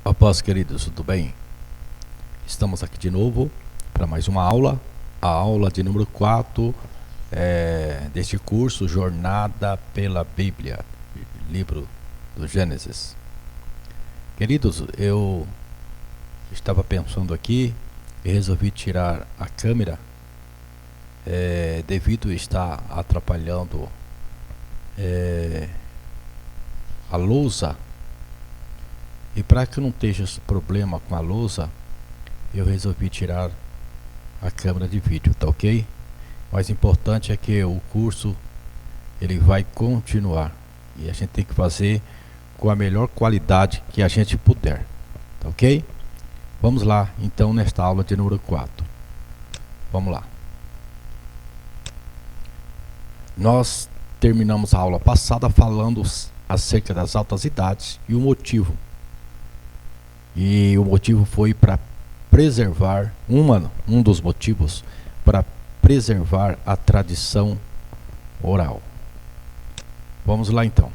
A paz, queridos, tudo bem? Estamos aqui de novo para mais uma aula, a aula de número 4 deste curso Jornada pela Bíblia, livro do Gênesis. Queridos, eu estava pensando aqui e resolvi tirar a câmera devido a estar atrapalhando a lousa. E para que não esteja esse problema com a lousa, eu resolvi tirar a câmera de vídeo, tá ok? O mais importante é que o curso ele vai continuar e a gente tem que fazer com a melhor qualidade que a gente puder, tá ok? Vamos lá então nesta aula de número 4. Vamos lá. Nós terminamos a aula passada falando acerca das altas idades e o motivo. E o motivo foi para preservar, um dos motivos para preservar a tradição oral. Vamos lá então.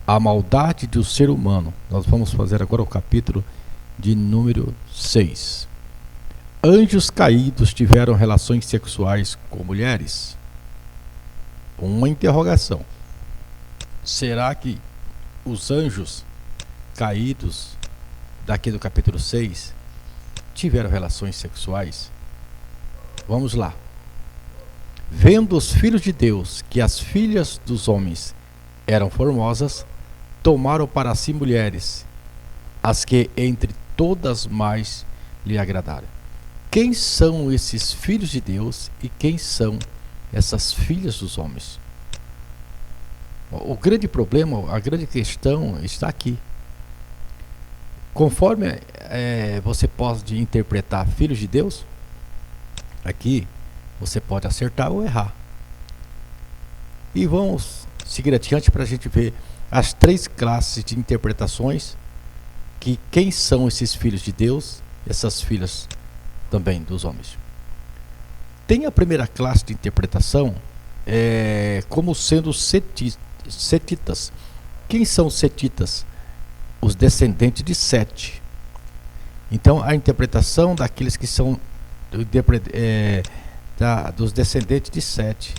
A maldade do ser humano. Nós vamos fazer agora o capítulo de número 6. Anjos caídos tiveram relações sexuais com mulheres? Uma interrogação. Será que os anjos caídos daqui do capítulo 6 tiveram relações sexuais? Vamos lá. Vendo os filhos de Deus que as filhas dos homens eram formosas, tomaram para si mulheres, as que entre todas mais lhe agradaram. Quem são esses filhos de Deus e quem são essas filhas dos homens? O grande problema, a grande questão está aqui. Conforme você pode interpretar filhos de Deus, aqui você pode acertar ou errar. E vamos seguir adiante para a gente ver as três classes de interpretações, que quem são esses filhos de Deus, essas filhas também dos homens. Tem a primeira classe de interpretação como sendo setitas. Quem são os setitas? Os descendentes de Sete. Então a interpretação daqueles que são dos descendentes de Sete,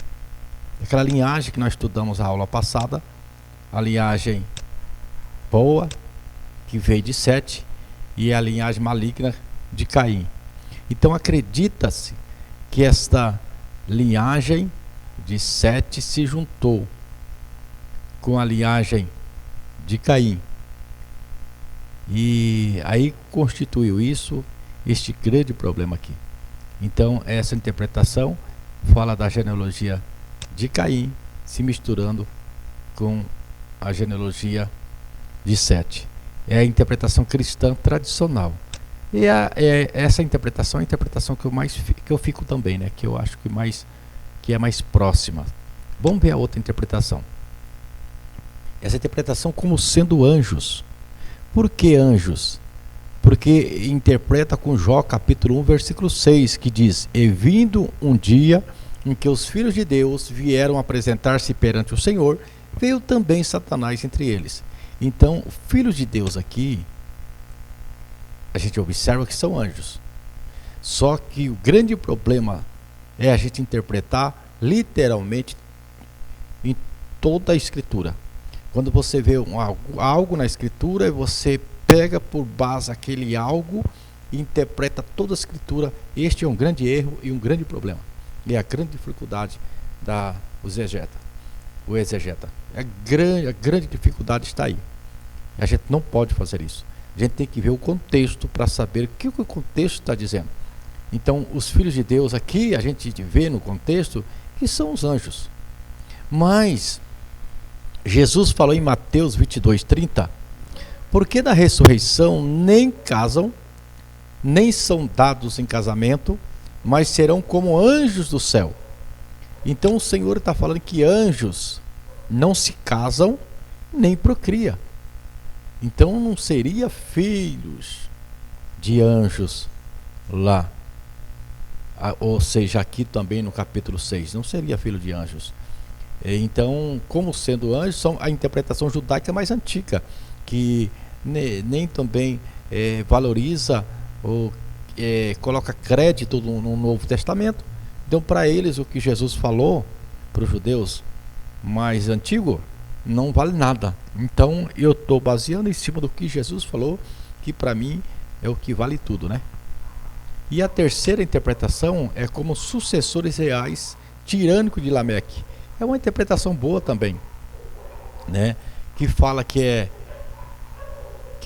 aquela linhagem que nós estudamos na aula passada, a linhagem boa que veio de Sete e a linhagem maligna de Caim. Então acredita-se que esta linhagem de Sete se juntou com a linhagem de Caim. E aí constituiu este grande problema aqui. Então essa interpretação fala da genealogia de Caim se misturando com a genealogia de Sete. É a interpretação cristã tradicional. E essa interpretação é a interpretação que eu fico também, né? Que eu acho que é mais próxima. Vamos ver a outra interpretação. Essa interpretação como sendo anjos. Por que anjos? Porque interpreta com Jó capítulo 1, versículo 6, que diz: E vindo um dia em que os filhos de Deus vieram apresentar-se perante o Senhor, veio também Satanás entre eles. Então, filhos de Deus aqui, a gente observa que são anjos. Só que o grande problema é a gente interpretar literalmente em toda a Escritura. Quando você vê algo na Escritura, você pega por base aquele algo e interpreta toda a Escritura. Este é um grande erro e um grande problema. E a grande dificuldade o exegeta. A grande dificuldade está aí. A gente não pode fazer isso. A gente tem que ver o contexto para saber o que o contexto está dizendo. Então, os filhos de Deus aqui, a gente vê no contexto que são os anjos. Mas Jesus falou em Mateus 22:30, porque da ressurreição nem casam, nem são dados em casamento, mas serão como anjos do céu. Então o Senhor está falando que anjos não se casam nem procriam. Então não seria filhos de anjos lá. Ou seja, aqui também no capítulo 6, não seria filho de anjos. Então, como sendo anjos, são a interpretação judaica mais antiga, que nem também valoriza ou coloca crédito no Novo Testamento. Então, para eles, o que Jesus falou para os judeus mais antigos não vale nada. Então, eu estou baseando em cima do que Jesus falou, que para mim é o que vale tudo, né? E a terceira interpretação é como sucessores reais tirânicos de Lameque. É uma interpretação boa também, né? Que fala que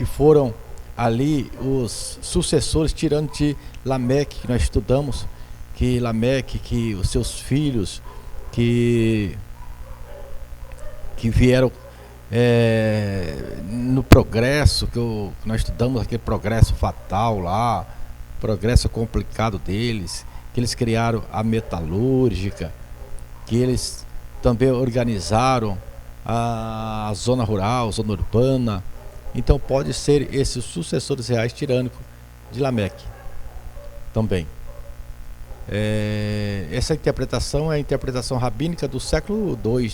foram ali os sucessores tirânicos de Lameque, que nós estudamos, que Lameque, que os seus filhos que vieram no progresso, que nós estudamos aquele progresso fatal lá, progresso complicado deles, que eles criaram a metalúrgica, que eles também organizaram a zona rural, zona urbana. Então pode ser esses sucessores reais tirânicos de Lameque também. Essa interpretação é a interpretação rabínica do século II,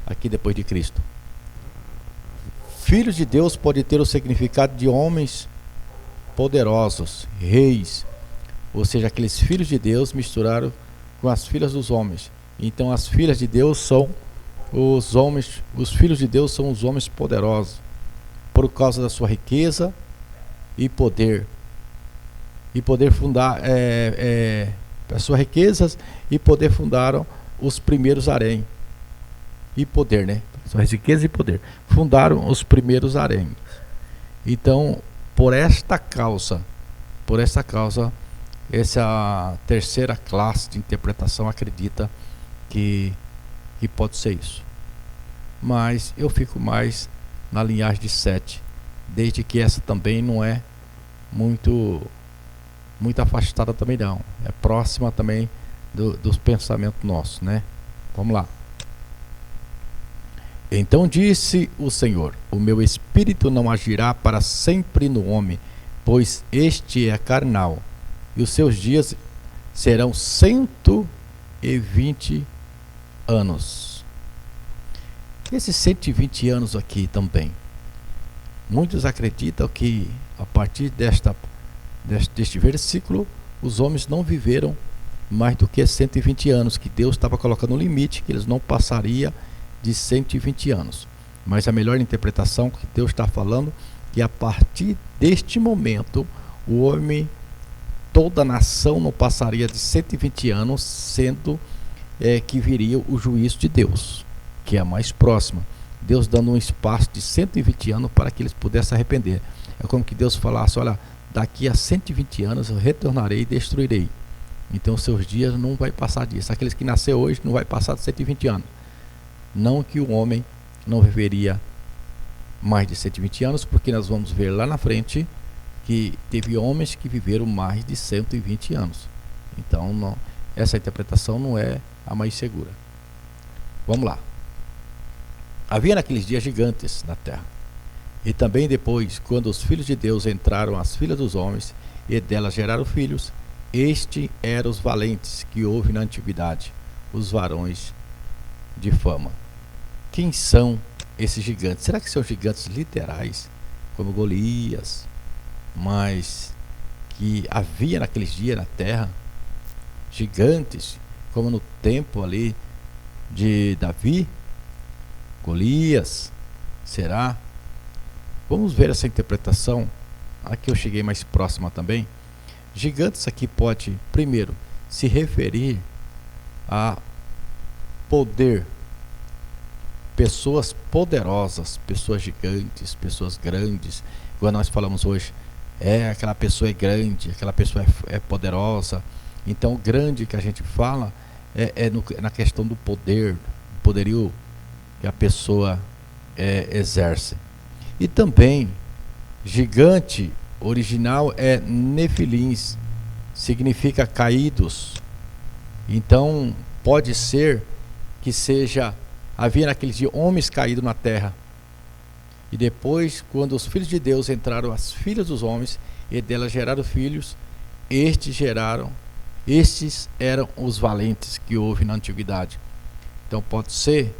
aqui depois de Cristo. Filhos de Deus pode ter o significado de homens poderosos, reis, ou seja, aqueles filhos de Deus misturaram com as filhas dos homens. Então as filhas de Deus são os homens, os filhos de Deus são os homens poderosos, por causa da sua riqueza e poder fundar as suas riquezas e poder fundaram os primeiros harém e poder, né? Suas riquezas e poder fundaram os primeiros haréns. Então, por esta causa, essa terceira classe de interpretação acredita que pode ser isso. Mas eu fico mais na linhagem de Sete, desde que essa também não é muito afastada também não, é próxima também dos pensamentos nossos, né? Vamos lá. Então disse o Senhor: o meu espírito não agirá para sempre no homem, pois este é carnal, e os seus dias serão 120 anos. Esses 120 anos aqui também, muitos acreditam que a partir deste versículo, os homens não viveram mais do que 120 anos, que Deus estava colocando um limite, que eles não passariam de 120 anos. Mas a melhor interpretação que Deus está falando, que a partir deste momento, o homem, toda a nação não passaria de 120 anos, sendo que viria o juízo de Deus, que é a mais próxima. Deus dando um espaço de 120 anos para que eles pudessem arrepender. É como que Deus falasse: olha, daqui a 120 anos eu retornarei e destruirei. Então seus dias não vai passar disso. Aqueles que nasceram hoje não vai passar de 120 anos. Não que o homem não viveria mais de 120 anos, porque nós vamos ver lá na frente que teve homens que viveram mais de 120 anos. Então não, essa interpretação não é a mais segura. Vamos lá. Havia naqueles dias gigantes na terra. E também depois, quando os filhos de Deus entraram às filhas dos homens, e delas geraram filhos, estes eram os valentes que houve na antiguidade, os varões de fama. Quem são esses gigantes? Será que são gigantes literais, como Golias, mas que havia naqueles dias na terra? Gigantes, como no tempo ali de Davi? Golias, será? Vamos ver essa interpretação. Aqui eu cheguei mais próxima também. Gigantes aqui pode, primeiro, se referir a poder, pessoas poderosas, pessoas gigantes, pessoas grandes. Igual nós falamos hoje, aquela pessoa é grande, aquela pessoa é poderosa. Então o grande que a gente fala na questão do poder, do poderio que a pessoa exerce. E também gigante original é Nefilins, significa caídos. Então pode ser que havia naqueles dias homens caídos na terra, e depois, quando os filhos de Deus entraram às filhas dos homens e delas geraram filhos, estes eram os valentes que houve na antiguidade. Então pode ser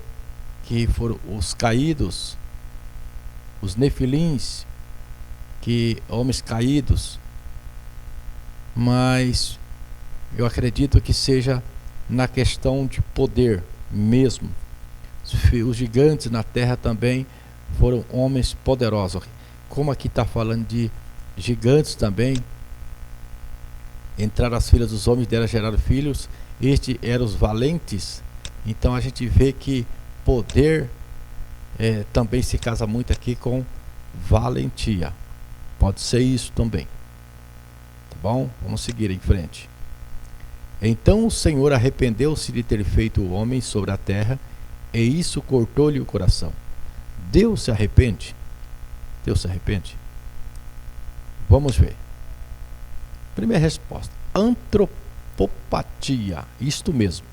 que foram os caídos, os nefilins, que homens caídos, mas eu acredito que seja na questão de poder mesmo. Os gigantes na terra também foram homens poderosos. Como aqui está falando de gigantes também, entraram as filhas dos homens, deram gerar filhos, estes eram os valentes. Então a gente vê que poder também se casa muito aqui com valentia. Pode ser isso também. Tá bom? Vamos seguir em frente. Então o Senhor arrependeu-se de ter feito o homem sobre a terra, e isso cortou-lhe o coração. Deus se arrepende? Deus se arrepende? Vamos ver. Primeira resposta: antropopatia. Isto mesmo.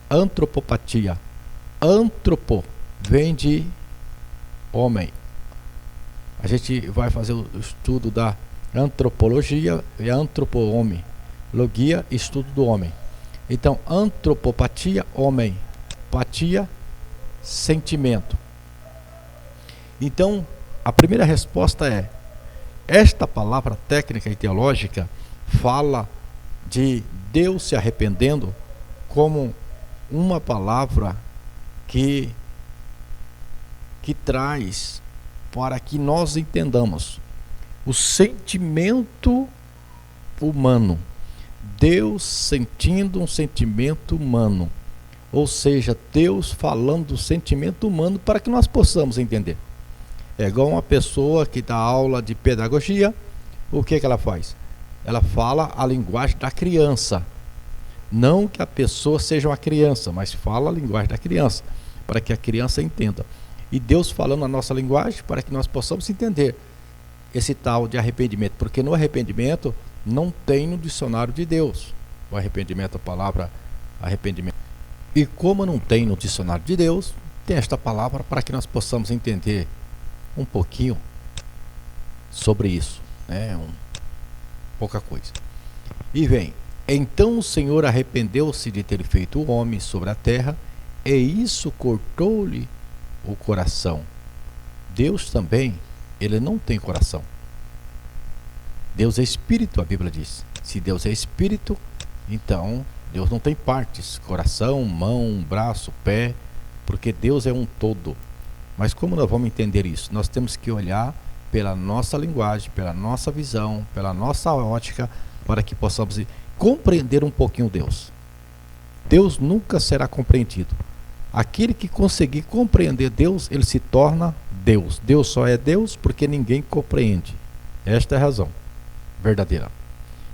Antropopatia. Antropo vem de homem. A gente vai fazer o estudo da antropologia e antropo-homem. Logia, estudo do homem. Então, antropopatia, homem. Patia, sentimento. Então, a primeira resposta é: esta palavra técnica e teológica fala de Deus se arrependendo como uma palavra que traz para que nós entendamos o sentimento humano. Deus sentindo um sentimento humano, ou seja, Deus falando do sentimento humano para que nós possamos entender. É igual uma pessoa que dá aula de pedagogia. O que ela faz? Ela fala a linguagem da criança. Não que a pessoa seja uma criança, mas fala a linguagem da criança, para que a criança entenda. E Deus falando a nossa linguagem para que nós possamos entender esse tal de arrependimento. Porque no arrependimento não tem no dicionário de Deus. O arrependimento, a palavra arrependimento. E como não tem no dicionário de Deus, tem esta palavra para que nós possamos entender um pouquinho sobre isso, né? Pouca coisa. E vem: então o Senhor arrependeu-se de ter feito o homem sobre a terra, e isso cortou-lhe o coração. Deus também, ele não tem coração. Deus é espírito, a Bíblia diz. Se Deus é espírito, então Deus não tem partes, coração, mão, braço, pé, porque Deus é um todo. Mas como nós vamos entender isso? Nós temos que olhar pela nossa linguagem, pela nossa visão, pela nossa ótica, para que possamos compreender um pouquinho Deus. Deus nunca será compreendido. Aquele que conseguir compreender Deus, ele se torna Deus. Deus só é Deus porque ninguém compreende. Esta é a razão verdadeira.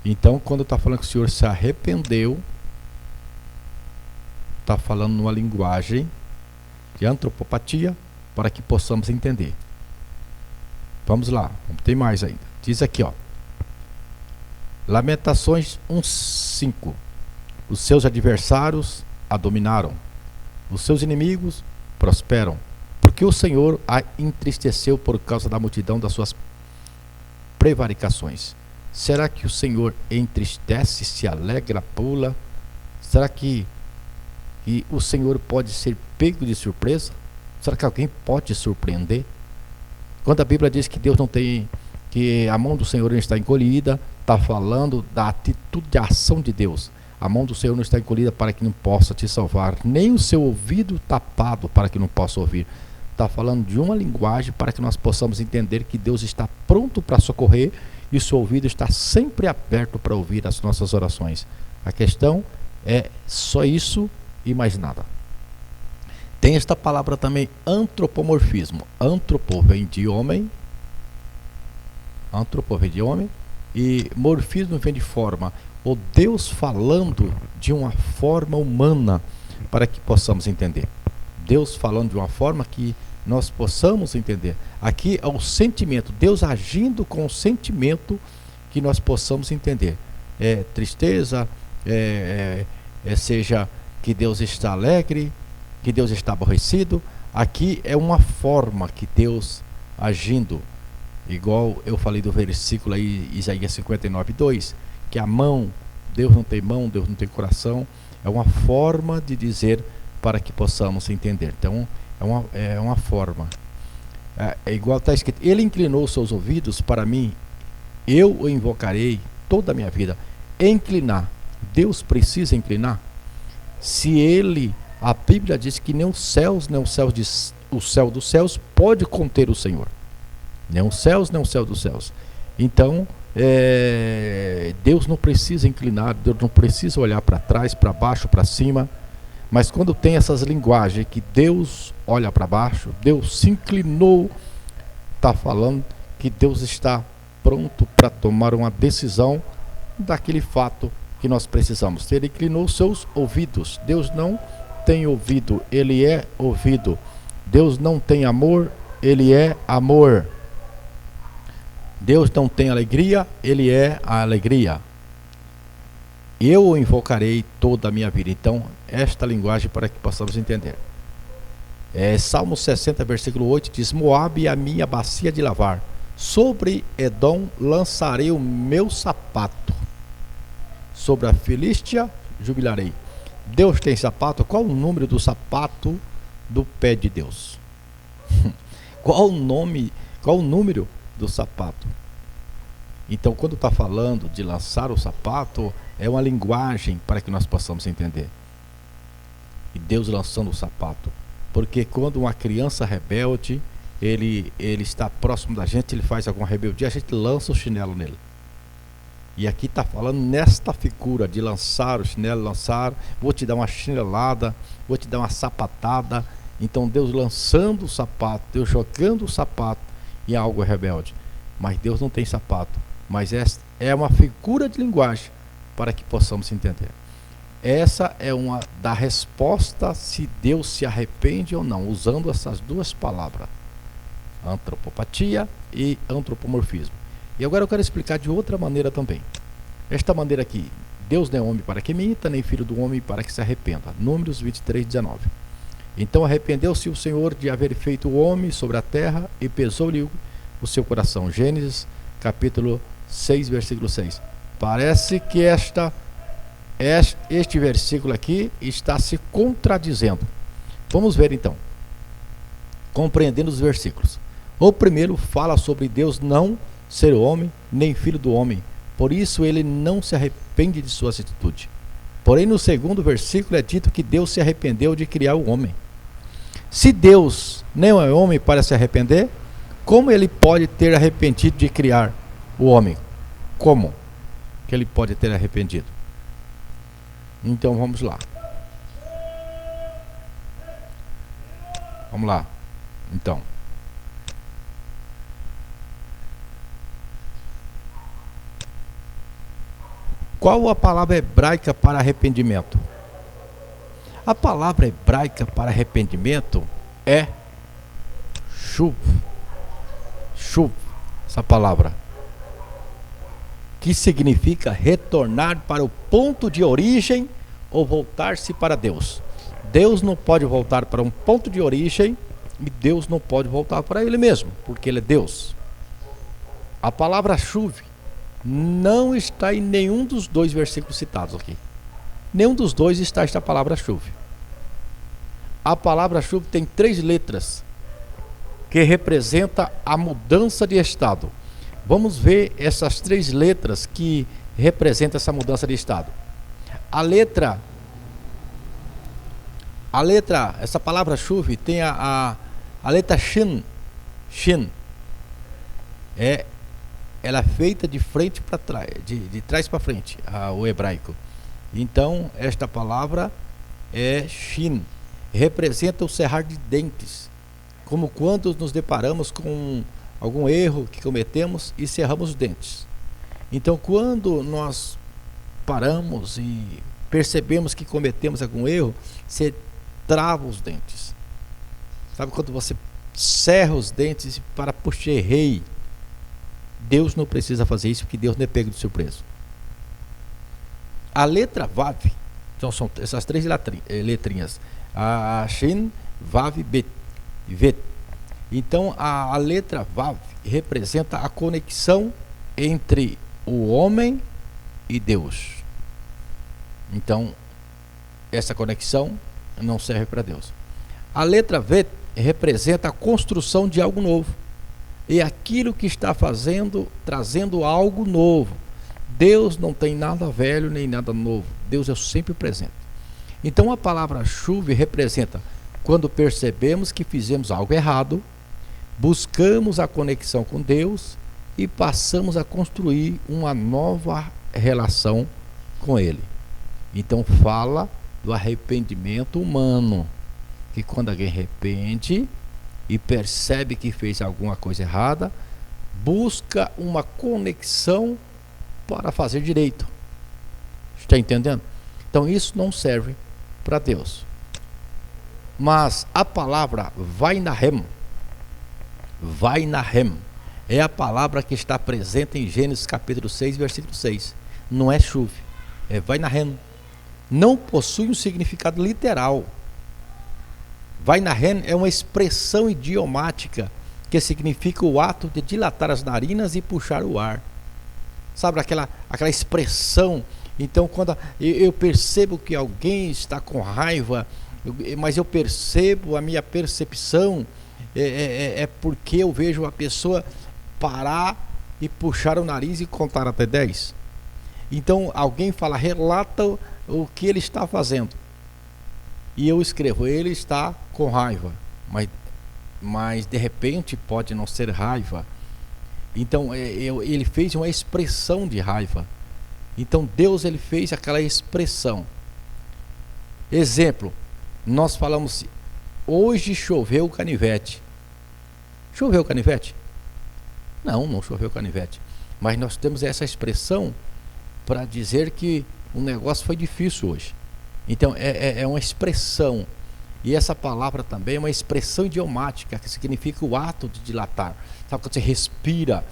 Então, quando está falando que o Senhor se arrependeu, está falando numa linguagem de antropopatia, para que possamos entender. Vamos lá, tem mais ainda. Diz aqui, ó. Lamentações 1:5. Os seus adversários a dominaram, os seus inimigos prosperam, porque o Senhor a entristeceu por causa da multidão das suas prevaricações. Será que o Senhor entristece, se alegra, pula? Será que o Senhor pode ser pego de surpresa? Será que alguém pode surpreender? Quando a Bíblia diz que Deus não tem, que a mão do Senhor não está encolhida, está falando da atitude de ação de Deus. A mão do Senhor não está encolhida para que não possa te salvar, nem o seu ouvido tapado para que não possa ouvir. Está falando de uma linguagem para que nós possamos entender que Deus está pronto para socorrer e o seu ouvido está sempre aberto para ouvir as nossas orações. A questão é só isso e mais nada. Tem esta palavra também, antropomorfismo. Antropo vem de homem. Antropo vem de homem. E morfismo vem de forma. O Deus falando de uma forma humana para que possamos entender. Deus falando de uma forma que nós possamos entender. Aqui é o sentimento. Deus agindo com o sentimento que nós possamos entender. É tristeza, seja que Deus está alegre, que Deus está aborrecido. Aqui é uma forma que Deus agindo, igual eu falei do versículo aí, Isaías 59:2, que a mão, Deus não tem coração, é uma forma de dizer para que possamos entender. Então é uma forma. É igual está escrito: ele inclinou seus ouvidos para mim, eu o invocarei toda a minha vida. Inclinar, Deus precisa inclinar? Se ele, a Bíblia diz que nem os céus, nem o céu dos céus pode conter o Senhor, nem os céus, nem o céu dos céus. Então Deus não precisa inclinar, Deus não precisa olhar para trás, para baixo, para cima. Mas quando tem essas linguagens que Deus olha para baixo, Deus se inclinou, está falando que Deus está pronto para tomar uma decisão daquele fato que nós precisamos. Ele inclinou seus ouvidos. Deus não tem ouvido, ele é ouvido. Deus não tem amor, ele é amor. Deus não tem alegria, ele é a alegria. Eu o invocarei toda a minha vida. Então, esta linguagem para que possamos entender. Salmo 60, versículo 8 diz: Moabe é a minha bacia de lavar, sobre Edom lançarei o meu sapato, sobre a Filístia jubilarei. Deus tem sapato? Qual o número do sapato do pé de Deus? Qual o número do sapato? Então, quando está falando de lançar o sapato, é uma linguagem para que nós possamos entender. E Deus lançando o sapato. Porque quando uma criança rebelde, ele está próximo da gente, ele faz alguma rebeldia, a gente lança o chinelo nele. E aqui está falando nesta figura de lançar o chinelo, vou te dar uma chinelada, vou te dar uma sapatada. Então Deus lançando o sapato, Deus jogando o sapato em algo rebelde. Mas Deus não tem sapato. Mas essa é uma figura de linguagem para que possamos entender. Essa é uma da resposta se Deus se arrepende ou não, usando essas duas palavras, antropopatia e antropomorfismo. E agora eu quero explicar de outra maneira também. Esta maneira aqui: Deus não é homem para que minta, nem filho do homem para que se arrependa. Números 23, 19. Então arrependeu-se o Senhor de haver feito o homem sobre a terra e pesou-lhe o seu coração. Gênesis capítulo 6, versículo 6. Parece que este versículo aqui está se contradizendo. Vamos ver então, compreendendo os versículos. O primeiro fala sobre Deus não ser homem, nem filho do homem, por isso ele não se arrepende de sua atitude. Porém, no segundo versículo é dito que Deus se arrependeu de criar o homem. Se Deus não é homem para se arrepender, como ele pode ter arrependido de criar o homem? Como que ele pode ter arrependido? Então vamos lá. Vamos lá. Então, qual a palavra hebraica para arrependimento? A palavra hebraica para arrependimento é shuv. Shuv, essa palavra, que significa retornar para o ponto de origem ou voltar-se para Deus. Deus não pode voltar para um ponto de origem e Deus não pode voltar para Ele mesmo, porque Ele é Deus. A palavra chuve não está em nenhum dos dois versículos citados aqui. Nenhum dos dois está esta palavra chuve. A palavra chuve tem 3 letras que representa a mudança de estado. Vamos ver essas 3 letras que representam essa mudança de estado. A letra, essa palavra chuve tem a letra shin. Ela é feita de frente para trás, de trás para frente, o hebraico. Então, esta palavra é shin, representa o cerrar de dentes, como quando nos deparamos com algum erro que cometemos e cerramos os dentes. Então, quando nós paramos e percebemos que cometemos algum erro, você trava os dentes. Sabe quando você cerra os dentes para puxar errei? Deus não precisa fazer isso, porque Deus não é pego de surpresa. A letra Vav, então são essas 3 letrinhas, a Shin, Vav, Bet, Vet. Então a letra Vav representa a conexão entre o homem e Deus. Então essa conexão não serve para Deus. A letra Vet representa a construção de algo novo. E aquilo que está fazendo, trazendo algo novo. Deus não tem nada velho nem nada novo. Deus é sempre presente. Então a palavra chuva representa quando percebemos que fizemos algo errado, buscamos a conexão com Deus e passamos a construir uma nova relação com Ele. Então fala do arrependimento humano, que quando alguém arrepende e percebe que fez alguma coisa errada, busca uma conexão para fazer direito. Está entendendo? Então isso não serve para Deus. Mas a palavra Vainahem é a palavra que está presente em Gênesis capítulo 6, versículo 6. Não é chuva, é Vainahem. Não possui um significado literal. Vainahem é uma expressão idiomática que significa o ato de dilatar as narinas e puxar o ar. Sabe aquela expressão? Então quando eu percebo que alguém está com raiva, mas eu percebo, a minha percepção é porque eu vejo a pessoa parar e puxar o nariz e contar até 10. Então alguém fala, relata o que ele está fazendo. E eu escrevo, ele está com raiva, mas de repente pode não ser raiva. Então ele fez uma expressão de raiva. Então Deus, ele fez aquela expressão. Exemplo, nós falamos, hoje choveu canivete. Choveu canivete? Não choveu canivete. Mas nós temos essa expressão para dizer que o negócio foi difícil hoje. Então é uma expressão. E essa palavra também é uma expressão idiomática, que significa o ato de dilatar. Sabe quando você respira,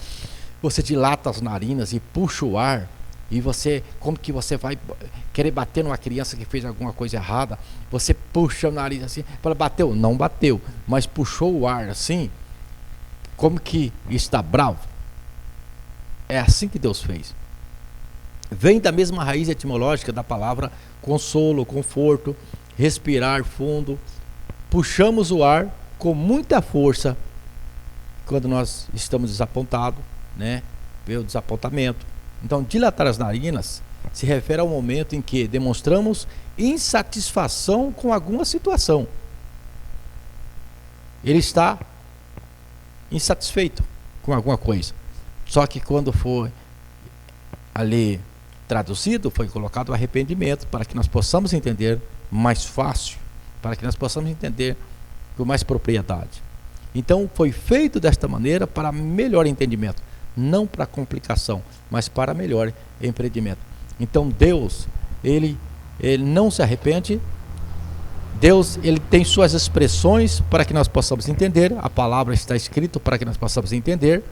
você dilata as narinas e puxa o ar, e você, como que você vai querer bater numa criança que fez alguma coisa errada, você puxa o nariz assim, fala, bateu? Não bateu, mas puxou o ar assim, como que está bravo. É assim que Deus fez. Vem da mesma raiz etimológica da palavra consolo, conforto, respirar fundo. Puxamos o ar com muita força quando nós estamos desapontados, né? Pelo desapontamento. Então, dilatar as narinas se refere ao momento em que demonstramos insatisfação com alguma situação. Ele está insatisfeito com alguma coisa. Só que quando for ali traduzido, foi colocado o arrependimento, para que nós possamos entender mais fácil, para que nós possamos entender com mais propriedade. Então foi feito desta maneira para melhor entendimento, não para complicação, mas para melhor empreendimento. Então Deus, ele não se arrepende. Deus, ele tem suas expressões para que nós possamos entender. A palavra está escrita para que nós possamos entender.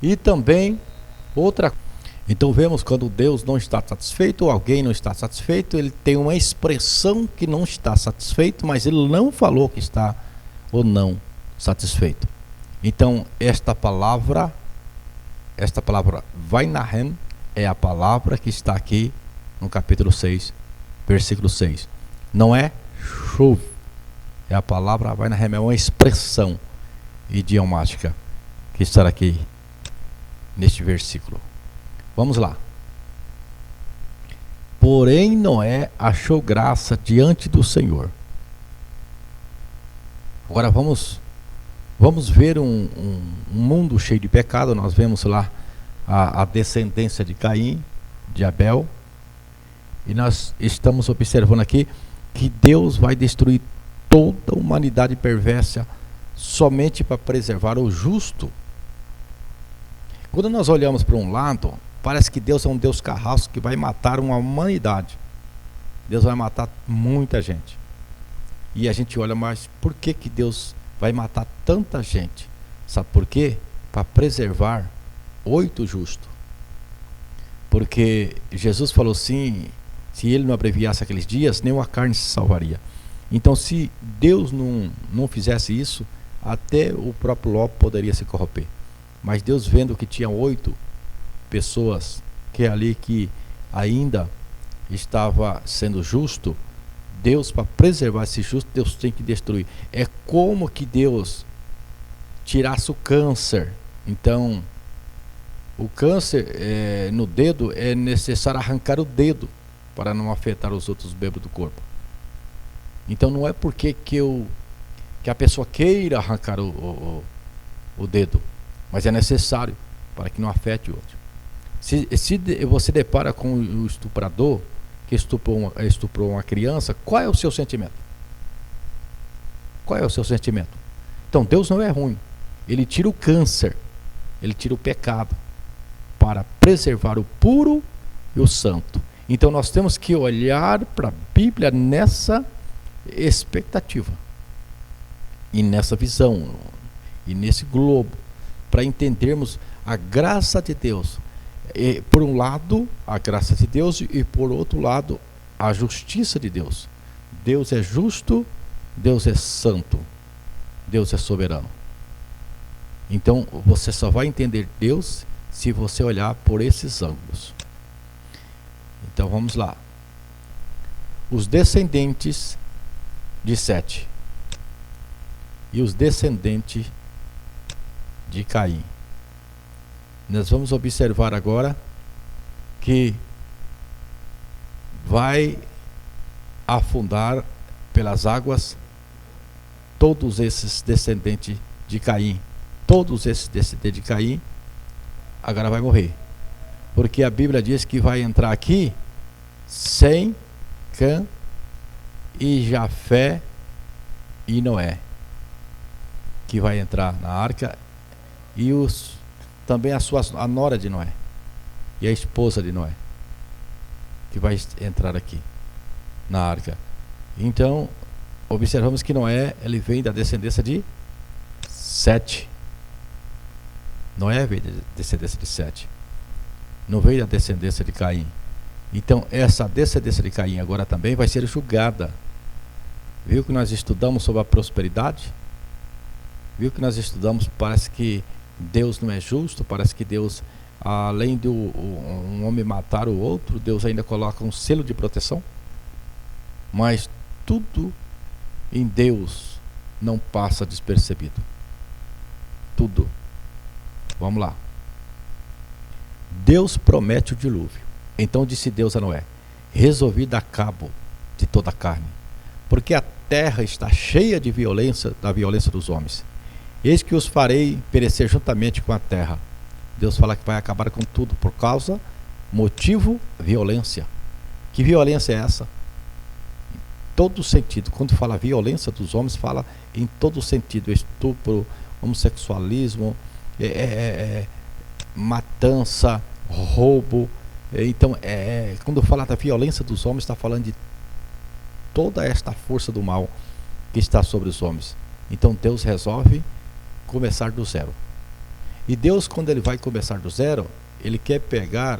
E também outra. Então vemos quando Deus não está satisfeito, ou alguém não está satisfeito, ele tem uma expressão que não está satisfeito, mas ele não falou que está ou não satisfeito. Então esta palavra Vainahem é a palavra que está aqui no capítulo 6, versículo 6. Não é chuva, é a palavra Vainahem, é uma expressão idiomática que está aqui neste versículo. Vamos lá. Porém Noé achou graça diante do Senhor. Agora vamos ver um mundo cheio de pecado. Nós vemos lá a descendência de Caim, de Abel. E nós estamos observando aqui que Deus vai destruir toda a humanidade perversa somente para preservar o justo. Quando nós olhamos para um lado, parece que Deus é um Deus carrasco que vai matar uma humanidade. Deus vai matar muita gente. E a gente olha, mas por que Deus vai matar tanta gente? Sabe por quê? Para preservar 8 justos. Porque Jesus falou assim, se ele não abreviasse aqueles dias, nem a carne se salvaria. Então se Deus não fizesse isso, até o próprio Ló poderia se corromper. Mas Deus, vendo que tinha 8 pessoas que ainda estava sendo justo, Deus, para preservar esse justo, Deus tem que destruir. É como que Deus tirasse o câncer. Então, o câncer no dedo, é necessário arrancar o dedo para não afetar os outros membros do corpo. Então não é porque que a pessoa queira arrancar o dedo, mas é necessário para que não afete o outro. Se você depara com o estuprador que estuprou uma criança, qual é o seu sentimento? Qual é o seu sentimento? Então Deus não é ruim. Ele tira o câncer, ele tira o pecado para preservar o puro e o santo. Então nós temos que olhar para a Bíblia nessa expectativa e nessa visão e nesse globo, para entendermos a graça de Deus. Por um lado, a graça de Deus, e por outro lado, a justiça de Deus. Deus é justo, Deus é santo, Deus é soberano. Então você só vai entender Deus se você olhar por esses ângulos. Então vamos lá. Os descendentes de Sete e os descendentes de Caim. Nós vamos observar agora que vai afundar pelas águas todos esses descendentes de Caim. Todos esses descendentes de Caim agora vai morrer. Porque a Bíblia diz que vai entrar aqui Sem, Cã e Jafé e Noé, que vai entrar na arca, e também a nora de Noé e a esposa de Noé, que vai entrar aqui na arca. Então observamos que Noé, ele vem da descendência de Sete. Noé veio da descendência de Sete, não veio da descendência de Caim. Então essa descendência de Caim agora também vai ser julgada. Viu que nós estudamos sobre a prosperidade? Viu que nós estudamos, parece que Deus não é justo, parece que Deus, além de um homem matar o outro, Deus ainda coloca um selo de proteção. Mas tudo em Deus não passa despercebido. Tudo. Vamos lá. Deus promete o dilúvio. Então disse Deus a Noé: resolvi dar cabo de toda a carne, porque a terra está cheia de violência, da violência dos homens. Eis que os farei perecer juntamente com a terra. Deus fala que vai acabar com tudo por causa, motivo, violência. Que violência é essa? Em todo sentido. Quando fala violência dos homens, fala em todo sentido: estupro, homossexualismo, matança, roubo. Então, quando fala da violência dos homens, está falando de toda esta força do mal que está sobre os homens. Então Deus resolve começar do zero. E Deus, quando ele vai começar do zero, ele quer pegar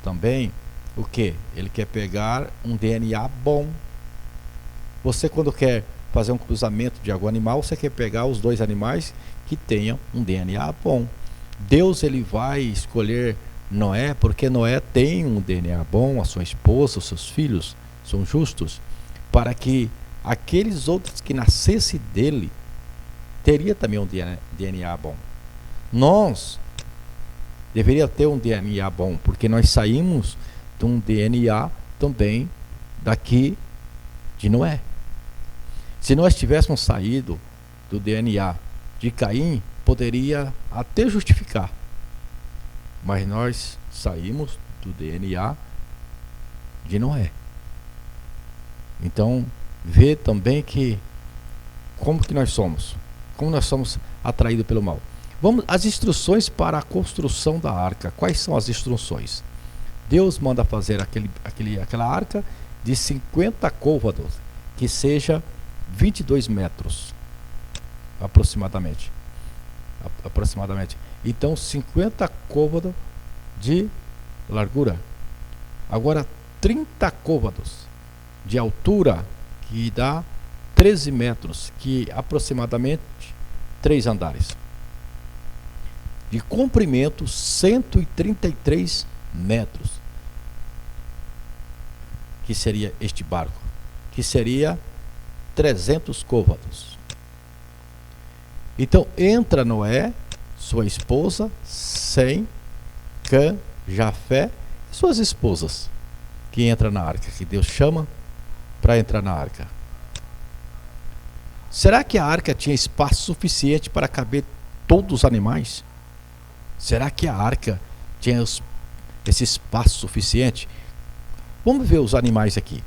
também o que? Ele quer pegar um DNA bom. Você, quando quer fazer um cruzamento de algum animal, você quer pegar os dois animais que tenham um DNA bom. Deus, ele vai escolher Noé porque Noé tem um DNA bom, a sua esposa, os seus filhos são justos, para que aqueles outros que nascessem dele teria também um DNA bom. Nós deveria ter um DNA bom, porque nós saímos de um DNA também daqui de Noé. Se nós tivéssemos saído do DNA de Caim, poderia até justificar, mas nós saímos do DNA de Noé. Então vê também que como que nós somos atraídos pelo mal. Vamos as instruções para a construção da arca. Quais são as instruções? Deus manda fazer aquela arca de 50 côvados, que seja 22 metros aproximadamente. Então 50 côvados de largura. Agora 30 côvados de altura, que dá 13 metros, que aproximadamente 3 andares. De comprimento 133 metros, que seria este barco. que seria 300 côvados. Então entra Noé, sua esposa, Sem, Cã, Jafé e suas esposas, que entra na arca, que Deus chama para entrar na arca. Será que a arca tinha espaço suficiente para caber todos os animais? Será que a arca tinha esse espaço suficiente? Vamos ver os animais aqui.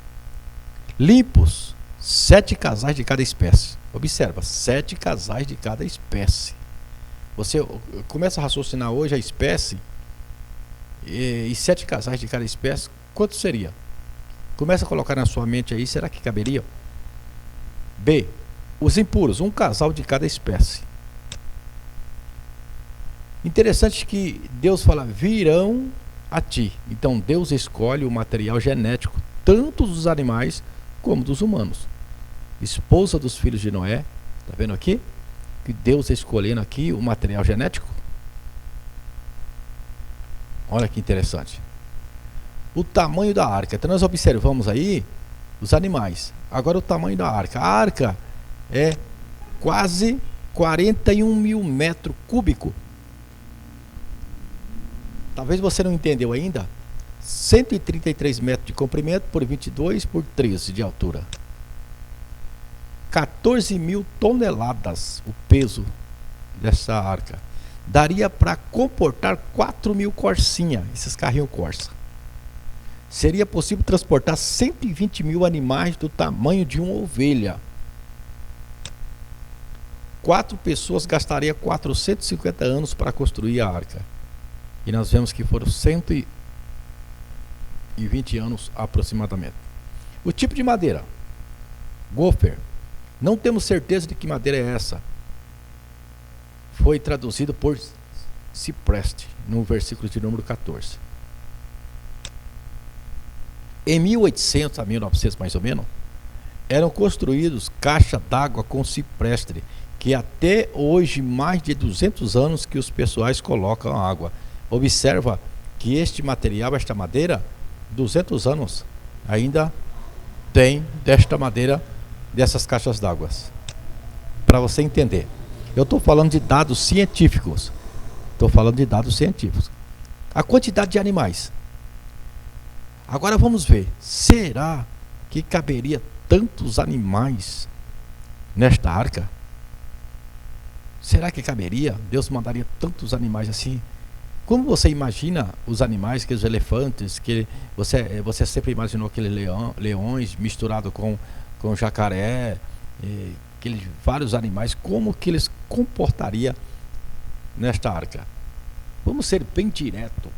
Limpos, 7 casais de cada espécie. Observa, 7 casais de cada espécie. Você começa a raciocinar hoje a espécie e 7 casais de cada espécie, quanto seria? Começa a colocar na sua mente aí, será que caberia? B, os impuros, 1 casal de cada espécie. Interessante que Deus fala, virão a ti. Então Deus escolhe o material genético, tanto dos animais como dos humanos. Esposa dos filhos de Noé, tá vendo aqui? Que Deus escolhendo aqui o material genético. Olha que interessante. O tamanho da arca. Então nós observamos aí os animais. Agora o tamanho da arca. A arca é quase 41 mil metros cúbicos. Talvez você não entendeu ainda. 133 metros de comprimento por 22 por 13 de altura. 14 mil toneladas o peso dessa arca. Daria para comportar 4 mil Corsinha, esses carrinhos Corsa. Seria possível transportar 120 mil animais do tamanho de uma ovelha. 4 pessoas gastariam 450 anos para construir a arca. E nós vemos que foram 120 anos aproximadamente. O tipo de madeira, Gopher. Não temos certeza de que madeira é essa. Foi traduzido por cipreste, no versículo de número 14. Em 1800 a 1900 mais ou menos, eram construídos caixas d'água com cipreste, que até hoje mais de 200 anos que os pessoais colocam água. Observa que este material, esta madeira, 200 anos ainda tem desta madeira, dessas caixas d'água. Para você entender, eu estou falando de dados científicos. A quantidade de animais. Agora vamos ver, será que caberia tantos animais nesta arca? Será que caberia? Deus mandaria tantos animais assim? Como você imagina os animais, aqueles elefantes, que você sempre imaginou aqueles leões misturado com jacaré, aqueles vários animais, como que eles comportariam nesta arca? Vamos ser bem direto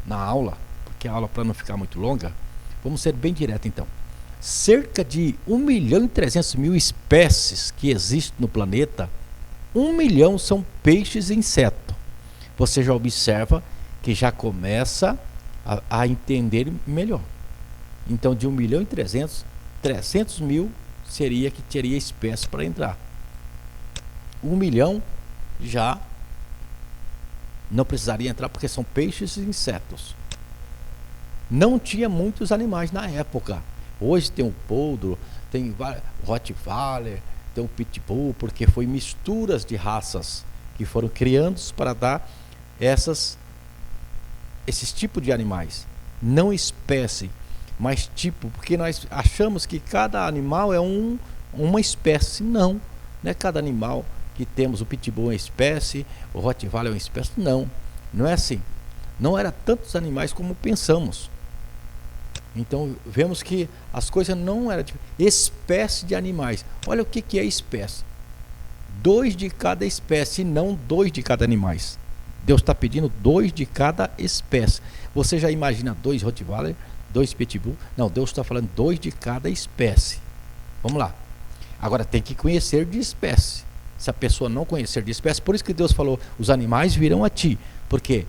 na aula, porque a aula, para não ficar muito longa, vamos ser bem direto então. Cerca de 1.300.000 espécies que existem no planeta, 1 milhão são peixes e insetos. Você já observa que já começa a entender melhor. Então de 1.300.000, 300.000 seria que teria espécie para entrar. 1 milhão já não precisaria entrar, porque são peixes e insetos. Não tinha muitos animais na época. Hoje tem o poodle, tem o Rottweiler, tem o Pitbull, porque foi misturas de raças que foram criados para dar esses tipos de animais. Não espécie, mas tipo, porque nós achamos que cada animal é uma espécie. Não é cada animal que temos. O Pitbull é uma espécie, o Rottweiler é uma espécie. Não é assim. Não era tantos animais como pensamos. Então vemos que as coisas não eram tipo, espécie de animais. Olha o que é espécie: 2 de cada espécie, não 2 de cada animais. Deus está pedindo 2 de cada espécie. Você já imagina 2 Rottweiler, 2 Pitbull? Não, Deus está falando 2 de cada espécie. Vamos lá. Agora tem que conhecer de espécie. Se a pessoa não conhecer de espécie, por isso que Deus falou, os animais virão a ti. Por quê?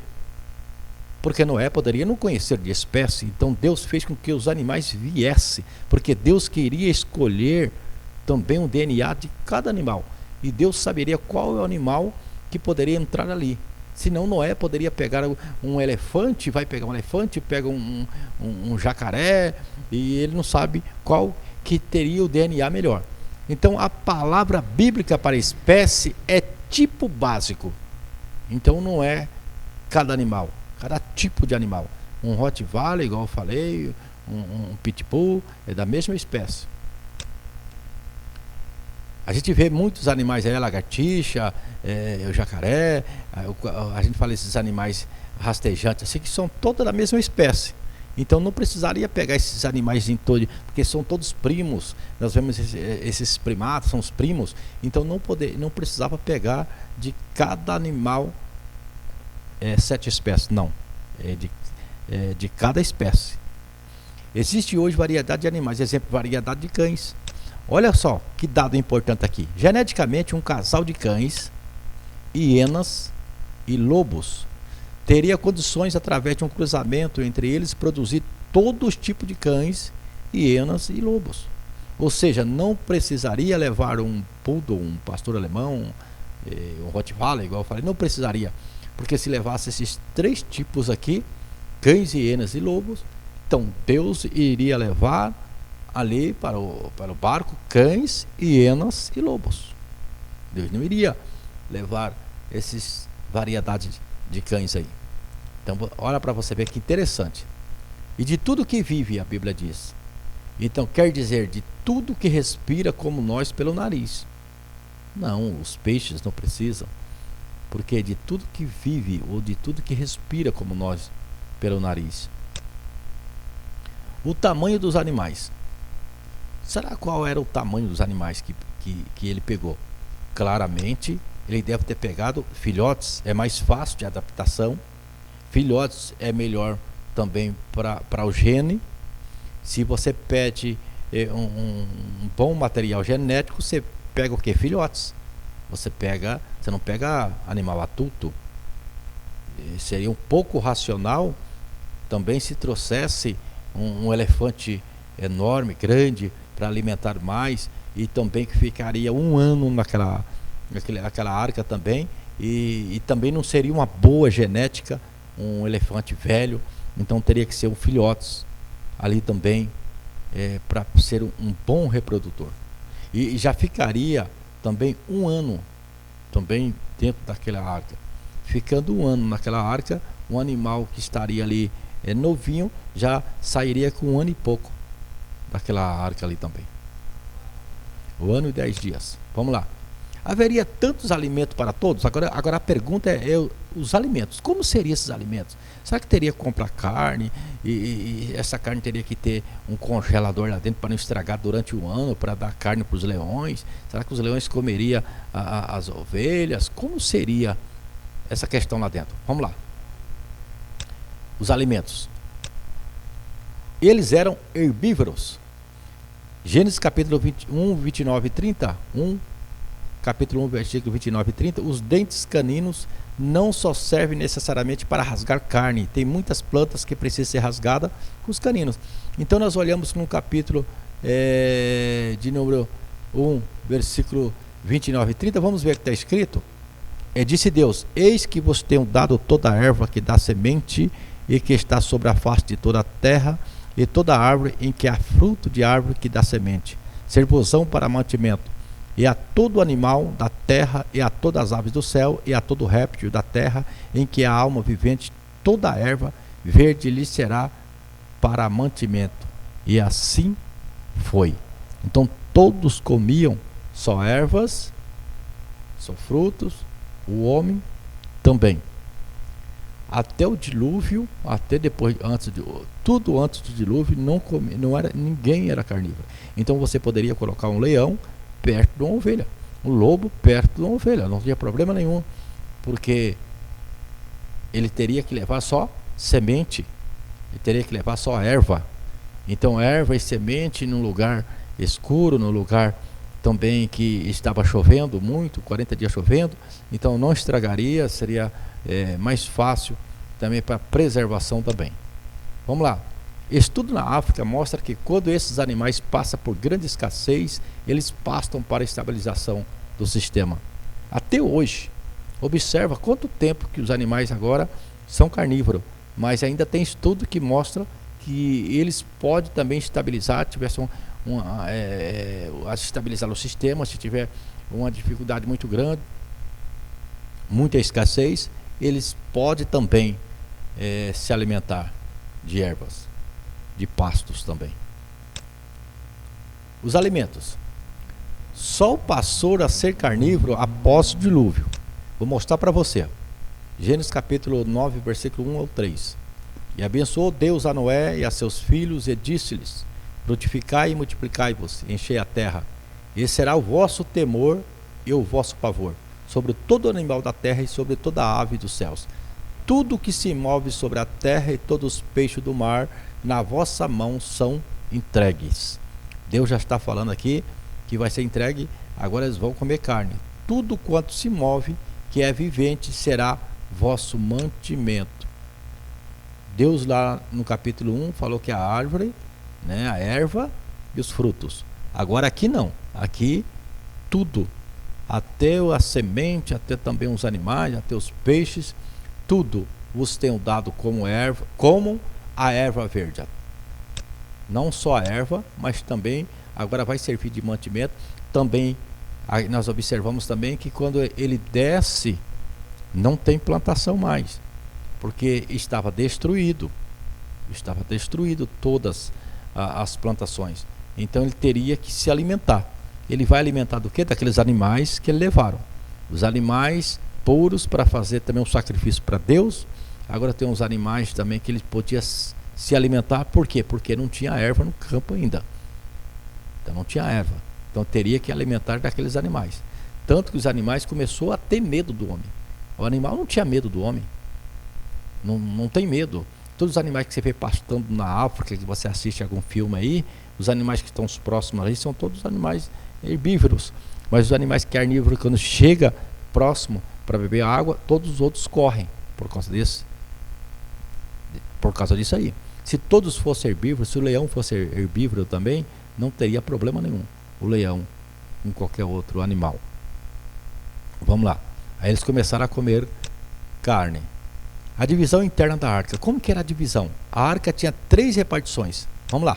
Porque Noé poderia não conhecer de espécie. Então Deus fez com que os animais viessem, porque Deus queria escolher também um DNA de cada animal. E Deus saberia qual é o animal que poderia entrar ali. Senão Noé poderia pegar um elefante, vai pegar um elefante, pega um jacaré, e ele não sabe qual que teria o DNA melhor. Então a palavra bíblica para espécie é tipo básico. Então não é cada animal, cada tipo de animal. Um Rottweiler, igual eu falei, um Pitbull, é da mesma espécie. A gente vê muitos animais aí, lagartixa, o jacaré, a gente fala esses animais rastejantes, assim, que são todos da mesma espécie. Então não precisaria pegar esses animais em todo, porque são todos primos. Nós vemos esses primatas, são os primos. Então não precisava pegar de cada animal 7 espécies, não. De cada espécie. Existe hoje variedade de animais, exemplo, variedade de cães. Olha só que dado importante aqui. Geneticamente, um casal de cães, hienas e lobos teria condições, através de um cruzamento entre eles, produzir todos os tipos de cães, hienas e lobos. Ou seja, não precisaria levar um poodle, um pastor alemão, um Rottweiler, igual eu falei, não precisaria. Porque se levasse esses 3 tipos aqui, cães, hienas e lobos, então Deus iria levar ali para o barco cães, hienas e lobos. Deus não iria levar essas variedades de cães aí. Então olha para você ver que interessante. E de tudo que vive, a Bíblia diz. Então quer dizer de tudo que respira como nós pelo nariz. Não, os peixes não precisam. Porque de tudo que vive ou de tudo que respira como nós pelo nariz. O tamanho dos animais. Será qual era o tamanho dos animais que ele pegou? Claramente, ele deve ter pegado filhotes, é mais fácil de adaptação. Filhotes é melhor também para o gene. Se você pede um bom material genético, você pega o que? Filhotes. Você não pega animal adulto. Seria um pouco racional também se trouxesse um elefante enorme, grande, para alimentar mais, e também que ficaria 1 ano naquela arca também, e também não seria uma boa genética um elefante velho. Então teria que ser um filhotes ali também, para ser um bom reprodutor, e já ficaria também 1 ano também dentro daquela arca. Ficando 1 ano naquela arca, um animal que estaria ali novinho já sairia com 1 ano e pouco daquela arca ali também. 1 ano e 10 dias. Vamos lá. Haveria tantos alimentos para todos? Agora a pergunta é os alimentos. Como seriam esses alimentos? Será que teria que comprar carne? E essa carne teria que ter um congelador lá dentro para não estragar durante o ano, para dar carne para os leões? Será que os leões comeriam as ovelhas? Como seria essa questão lá dentro? Vamos lá. Os alimentos. Eles eram herbívoros. Gênesis capítulo 21, 29 e 30. Capítulo 1, versículo 29 e 30. Os dentes caninos não só servem necessariamente para rasgar carne. Tem muitas plantas que precisam ser rasgadas com os caninos. Então nós olhamos no capítulo de número 1, versículo 29 e 30. Vamos ver o que está escrito. Disse Deus: eis que vos tenho dado toda a erva que dá semente e que está sobre a face de toda a terra, e toda árvore em que há fruto de árvore que dá semente, servosão para mantimento, e a todo animal da terra, e a todas as aves do céu, e a todo réptil da terra, em que há alma vivente, toda a erva verde lhe será para mantimento. E assim foi. Então todos comiam só ervas, só frutos, o homem também. Até o dilúvio, até depois, tudo antes do dilúvio, ninguém era carnívoro. Então você poderia colocar um leão perto de uma ovelha, um lobo perto de uma ovelha, não tinha problema nenhum, porque ele teria que levar só semente, ele teria que levar só erva. Então erva e semente num lugar escuro, num lugar também que estava chovendo muito, 40 dias chovendo, então não estragaria, seria mais fácil também para preservação também. Vamos lá. Estudo na África mostra que quando esses animais passam por grande escassez, eles pastam para a estabilização do sistema. Até hoje, observa quanto tempo que os animais agora são carnívoros, mas ainda tem estudo que mostra que eles podem também estabilizar, tivesse estabilizar o sistema, se tiver uma dificuldade muito grande, muita escassez, eles podem também se alimentar de ervas, de pastos também. Os alimentos. Só passou a ser carnívoro após o dilúvio. Vou mostrar para você. Gênesis capítulo 9, versículo 1 ao 3. E abençoou Deus a Noé e a seus filhos e disse-lhes: frutificai e multiplicai-vos, enchei a terra. Esse será o vosso temor e o vosso pavor sobre todo animal da terra e sobre toda a ave dos céus. Tudo que se move sobre a terra e todos os peixes do mar, na vossa mão são entregues. Deus já está falando aqui que vai ser entregue, agora eles vão comer carne. Tudo quanto se move, que é vivente, será vosso mantimento. Deus lá no capítulo 1 falou que a árvore, né, a erva e os frutos. Agora aqui não, aqui tudo, até a semente, até também os animais, até os peixes, tudo vos tenho dado como erva, como a erva verde. Não só a erva, mas também agora vai servir de mantimento. Também nós observamos também que quando ele desce, não tem plantação mais, porque estava destruído todas as plantações. Então ele teria que se alimentar. Ele vai alimentar do quê? Daqueles animais que ele levaram, os animais puros, para fazer também um sacrifício para Deus. Agora tem uns animais também que ele podia se alimentar. Por quê? Porque não tinha erva no campo ainda. Então não tinha erva. Então teria que alimentar daqueles animais. Tanto que os animais começou a ter medo do homem. O animal não tinha medo do homem. Não tem medo. Todos os animais que você vê pastando na África, que você assiste algum filme aí, os animais que estão próximos ali são todos animais herbívoros. Mas os animais carnívoros, quando chega próximo para beber água, todos os outros correm por causa disso aí. Se todos fossem herbívoros, se o leão fosse herbívoro também, não teria problema nenhum. O leão, com qualquer outro animal. Vamos lá. Aí eles começaram a comer carne. A divisão interna da arca. Como que era a divisão? A arca tinha 3 repartições. Vamos lá.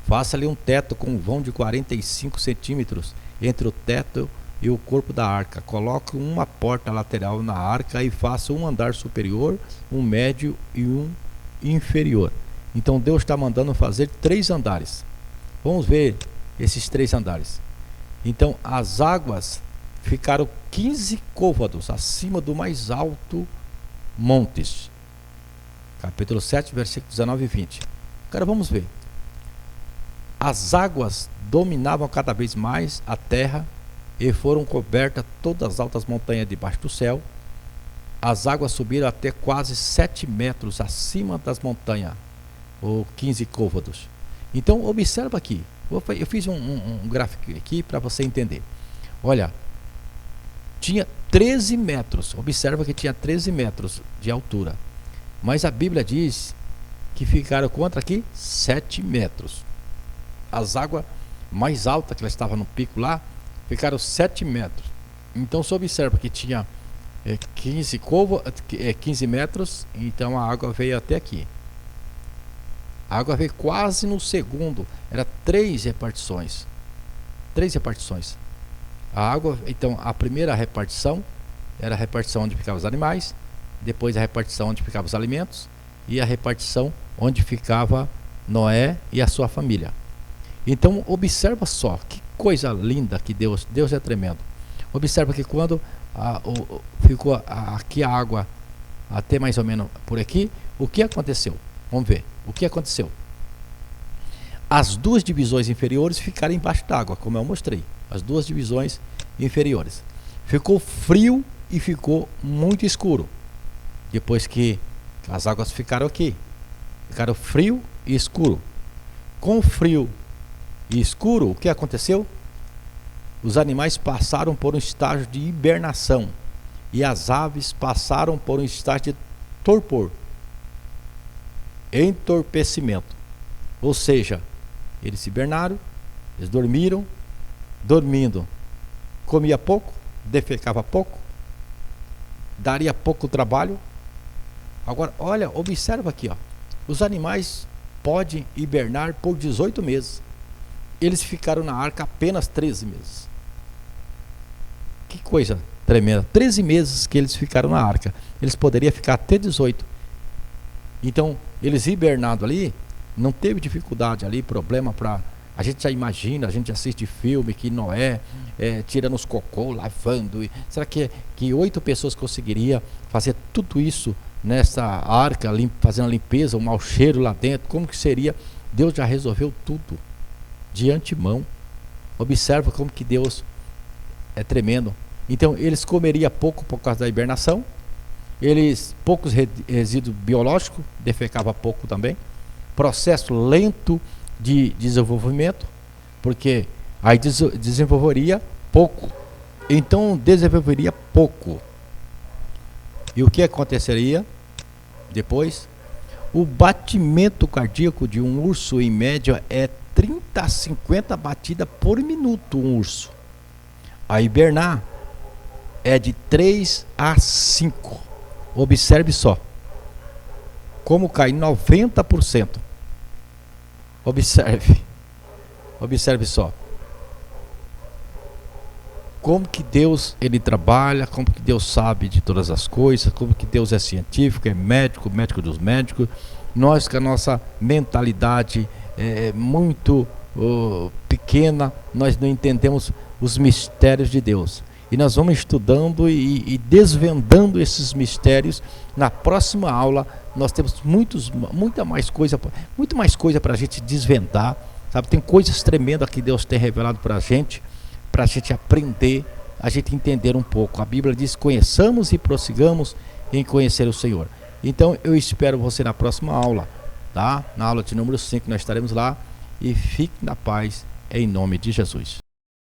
Faça ali um teto com um vão de 45 centímetros entre o teto e o corpo da arca. Coloque uma porta lateral na arca e faça um andar superior, um médio e um inferior. Então Deus está mandando fazer 3 andares. Vamos ver esses 3 andares. Então as águas ficaram 15 côvados acima do mais alto montes. Capítulo 7, versículos 19 e 20. Agora vamos ver. As águas dominavam cada vez mais a terra e foram cobertas todas as altas montanhas debaixo do céu. As águas subiram até quase 7 metros acima das montanhas, ou 15 côvados. Então observa aqui. Eu fiz um gráfico aqui para você entender. Olha, tinha 13 metros. Observa que tinha 13 metros de altura. Mas a Bíblia diz que ficaram contra aqui 7 metros. As águas mais altas, que ela estava no pico lá, ficaram 7 metros. Então você observa que tinha 15 metros. Então a água veio até aqui. A água veio quase no segundo. Era 3 repartições. 3 repartições. A água, então, a primeira repartição era a repartição onde ficavam os animais, depois a repartição onde ficavam os alimentos e a repartição onde ficava Noé e a sua família. Então, observa só, que coisa linda que Deus é tremendo. Observa que quando ficou aqui a água até mais ou menos por aqui, o que aconteceu? Vamos ver, o que aconteceu? As 2 divisões inferiores ficaram embaixo d'água, como eu mostrei. As 2 divisões inferiores. Ficou frio e ficou muito escuro. Depois que as águas ficaram aqui, ficaram frio e escuro. Com frio e escuro, o que aconteceu? Os animais passaram por um estágio de hibernação e as aves passaram por um estágio de torpor, entorpecimento. Ou seja, eles hibernaram, eles dormiram. Dormindo, comia pouco, defecava pouco, daria pouco trabalho. Agora, olha, observa aqui, ó. Os animais pode hibernar por 18 meses. Eles ficaram na arca apenas 13 meses. Que coisa tremenda. 13 meses que eles ficaram na arca. Eles poderiam ficar até 18. Então, eles hibernando ali, não teve dificuldade ali, problema para... A gente já imagina, a gente assiste filme que Noé tirando os cocô, lavando. Será que 8 pessoas conseguiriam fazer tudo isso nessa arca, fazendo a limpeza, o mau cheiro lá dentro? Como que seria? Deus já resolveu tudo de antemão. Observa como que Deus é tremendo. Então eles comeriam pouco por causa da hibernação, poucos resíduos biológicos, defecava pouco também, processo lento de desenvolvimento, porque aí desenvolveria pouco, então desenvolveria pouco. E o que aconteceria depois? O batimento cardíaco de um urso em média é 30 a 50 batidas por minuto. Um urso a hibernar é de 3 a 5. Observe só como cai 90%. Observe só como que Deus ele trabalha, como que Deus sabe de todas as coisas, como que Deus é científico, é médico, médico dos médicos. Nós com a nossa mentalidade muito pequena, nós não entendemos os mistérios de Deus. E nós vamos estudando e desvendando esses mistérios. Na próxima aula nós temos muito mais coisa para a gente desvendar, sabe? Tem coisas tremendas que Deus tem revelado para a gente aprender, a gente entender um pouco. A Bíblia diz: conheçamos e prossigamos em conhecer o Senhor. Então eu espero você na próxima aula, tá? Na aula de número 5 nós estaremos lá. E fique na paz em nome de Jesus.